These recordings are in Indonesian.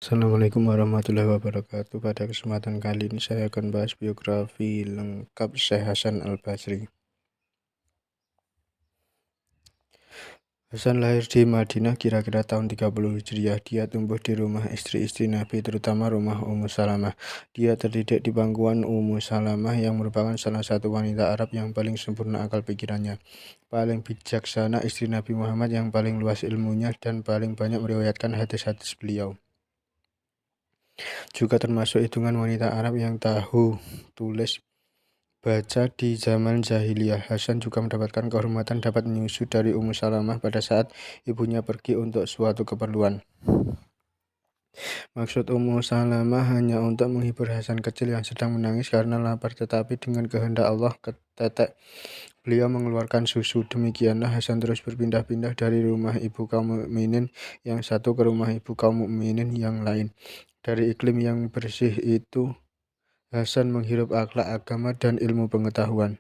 Assalamualaikum warahmatullahi wabarakatuh. Pada kesempatan kali ini saya akan bahas biografi lengkap Syekh Hasan Al-Basri. Hasan lahir di Madinah kira-kira tahun 30 Hijriah. Dia tumbuh di rumah istri-istri Nabi, terutama rumah Ummu Salamah. Dia terdidik di pangkuan Ummu Salamah yang merupakan salah satu wanita Arab yang paling sempurna akal pikirannya, paling bijaksana istri Nabi Muhammad, yang paling luas ilmunya, dan paling banyak meriwayatkan hadis-hadis beliau. Juga termasuk hitungan wanita Arab yang tahu tulis baca di zaman jahiliyah. Hasan juga mendapatkan kehormatan dapat menyusu dari Ummu Salamah pada saat ibunya pergi untuk suatu keperluan. Maksud Ummu Salamah hanya untuk menghibur Hasan kecil yang sedang menangis karena lapar, tetapi dengan kehendak Allah ketetek beliau mengeluarkan susu. Demikianlah Hasan terus berpindah-pindah dari rumah ibu kaum mukminin yang satu ke rumah ibu kaum mukminin yang lain. Dari iklim yang bersih itu, Hasan menghirup akhlak, agama, dan ilmu pengetahuan.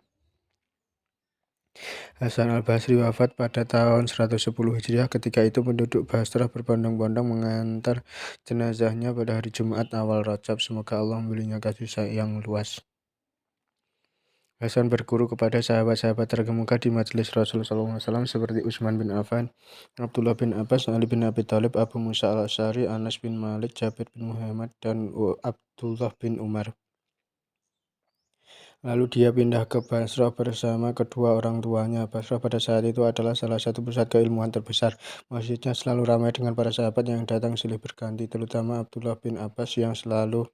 Hasan Al-Basri wafat pada tahun 110 Hijriah. Ketika itu penduduk Basrah berbondong-bondong mengantar jenazahnya pada hari Jumat awal Rajab. Semoga Allah memberinya kasih sayang luas. Hasan berguru kepada sahabat-sahabat terkemuka di majelis Rasulullah SAW seperti Utsman bin Affan, Abdullah bin Abbas, Ali bin Abi Thalib, Abu Musa al-Asy'ari, Anas bin Malik, Jabir bin Muhammad, dan Abdullah bin Umar. Lalu dia pindah ke Basrah bersama kedua orang tuanya. Basrah pada saat itu adalah salah satu pusat keilmuan terbesar. Masjidnya selalu ramai dengan para sahabat yang datang silih berganti, terutama Abdullah bin Abbas yang selalu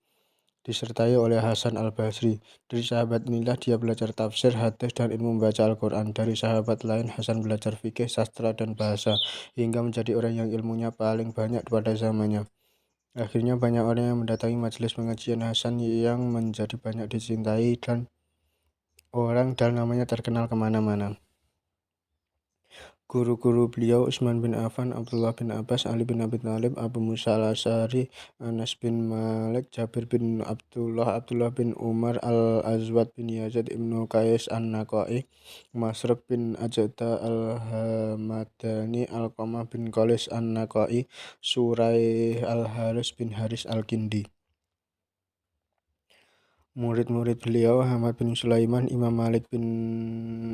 disertai oleh Hasan Al-Basri. Dari sahabat inilah dia belajar tafsir, hadis, dan ilmu membaca Al-Quran. Dari sahabat lain, Hasan belajar fikih, sastra, dan bahasa, hingga menjadi orang yang ilmunya paling banyak pada zamannya. Akhirnya banyak orang yang mendatangi majelis pengajian Hasan yang menjadi banyak dicintai dan namanya terkenal kemana-mana. Guru-guru beliau Utsman bin Affan, Abdullah bin Abbas, Ali bin Abi Thalib, Abu Musa al-Asy'ari, Anas bin Malik, Jabir bin Abdullah, Abdullah bin Umar, Al-Azwad bin Yazid ibnu Qais an-Naqai, Masruq bin Ajda al-Hamadani, Alqamah bin Qalis an-Naqai, Suraih al-Haris bin Haris al-Kindi. Murid-murid beliau Ahmad bin Sulaiman, Imam Malik bin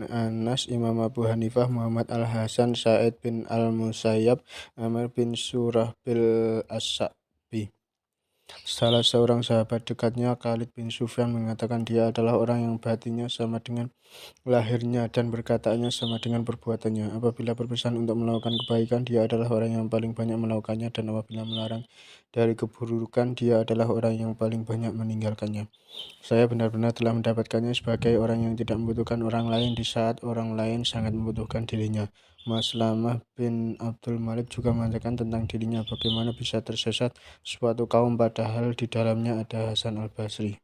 Anas, Imam Abu Hanifah, Muhammad al-Hasan, Sa'id bin al-Musayyab, Amr bin Surahbil As-Sa'bi. Salah seorang sahabat dekatnya, Khalid bin Sufyan, mengatakan dia adalah orang yang batinnya sama dengan lahirnya dan berkataannya sama dengan perbuatannya. Apabila berpesan untuk melakukan kebaikan, dia adalah orang yang paling banyak melakukannya, dan apabila melarang dari keburukan, dia adalah orang yang paling banyak meninggalkannya. Saya benar-benar telah mendapatkannya sebagai orang yang tidak membutuhkan orang lain di saat orang lain sangat membutuhkan dirinya. Maslamah bin Abdul Malik juga mengatakan tentang dirinya, bagaimana bisa tersesat suatu kaum padahal di dalamnya ada Hasan Al-Basri.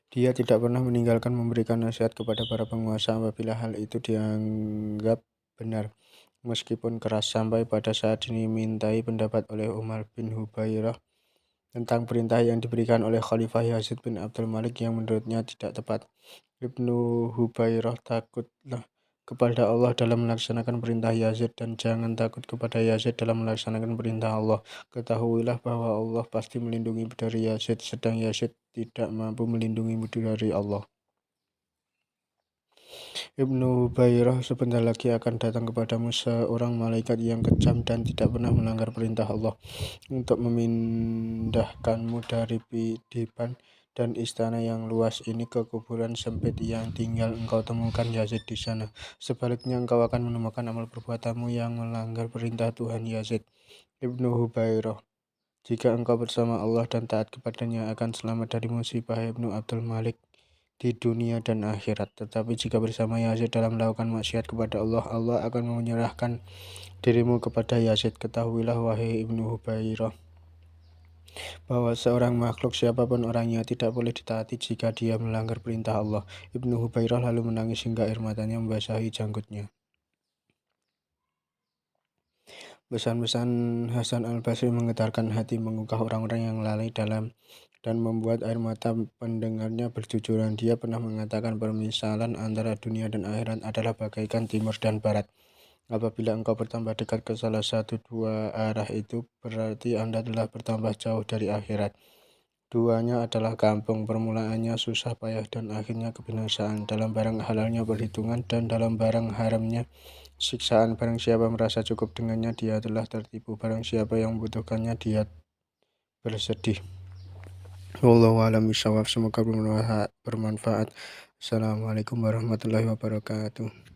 Dia tidak pernah meninggalkan memberikan nasihat kepada para penguasa apabila hal itu dianggap benar, meskipun keras, sampai pada saat dimintai pendapat oleh Umar bin Hubairah tentang perintah yang diberikan oleh Khalifah Yazid bin Abdul Malik yang menurutnya tidak tepat. Ibnu Hubairah, takutlah kepada Allah dalam melaksanakan perintah Yazid, dan jangan takut kepada Yazid dalam melaksanakan perintah Allah. Ketahuilah bahwa Allah pasti melindungi dari Yazid, sedang Yazid tidak mampu melindungimu dari Allah. Ibnu Hubairah, sebentar lagi akan datang kepadamu seorang malaikat yang kejam dan tidak pernah melanggar perintah Allah untuk memindahkanmu dari dipan dan istana yang luas ini ke kuburan sempit yang tinggal engkau temukan Yazid di sana. Sebaliknya engkau akan menemukan amal perbuatanmu yang melanggar perintah Tuhan Yazid. Ibnu Hubairah, jika engkau bersama Allah dan taat kepadanya, akan selamat dari musibah Ibnu Abdul Malik di dunia dan akhirat. Tetapi jika bersama Yazid dalam melakukan maksiat kepada Allah, Allah akan menyerahkan dirimu kepada Yazid. Ketahuilah wahai Ibnu Hubairah, bahwa seorang makhluk siapapun orangnya tidak boleh ditaati jika dia melanggar perintah Allah. Ibnu Hubairah lalu menangis hingga air matanya membasahi janggutnya. Pesan-pesan Hasan Al-Basri menggetarkan hati, mengugah orang-orang yang lalai dalam dan membuat air mata pendengarnya bercucuran. Dia pernah mengatakan permisalan antara dunia dan akhirat adalah bagaikan timur dan barat. Apabila engkau bertambah dekat ke salah satu dua arah itu, berarti Anda telah bertambah jauh dari akhirat. Duanya adalah kampung, permulaannya susah payah dan akhirnya kebinasaan. Dalam barang halalnya perhitungan dan dalam barang haramnya siksaan. Barang siapa merasa cukup dengannya, dia telah tertipu. Barang siapa yang membutuhkannya, dia bersedih. Wallahu a'lam bishawab. Semoga bermanfaat. Assalamualaikum warahmatullahi wabarakatuh.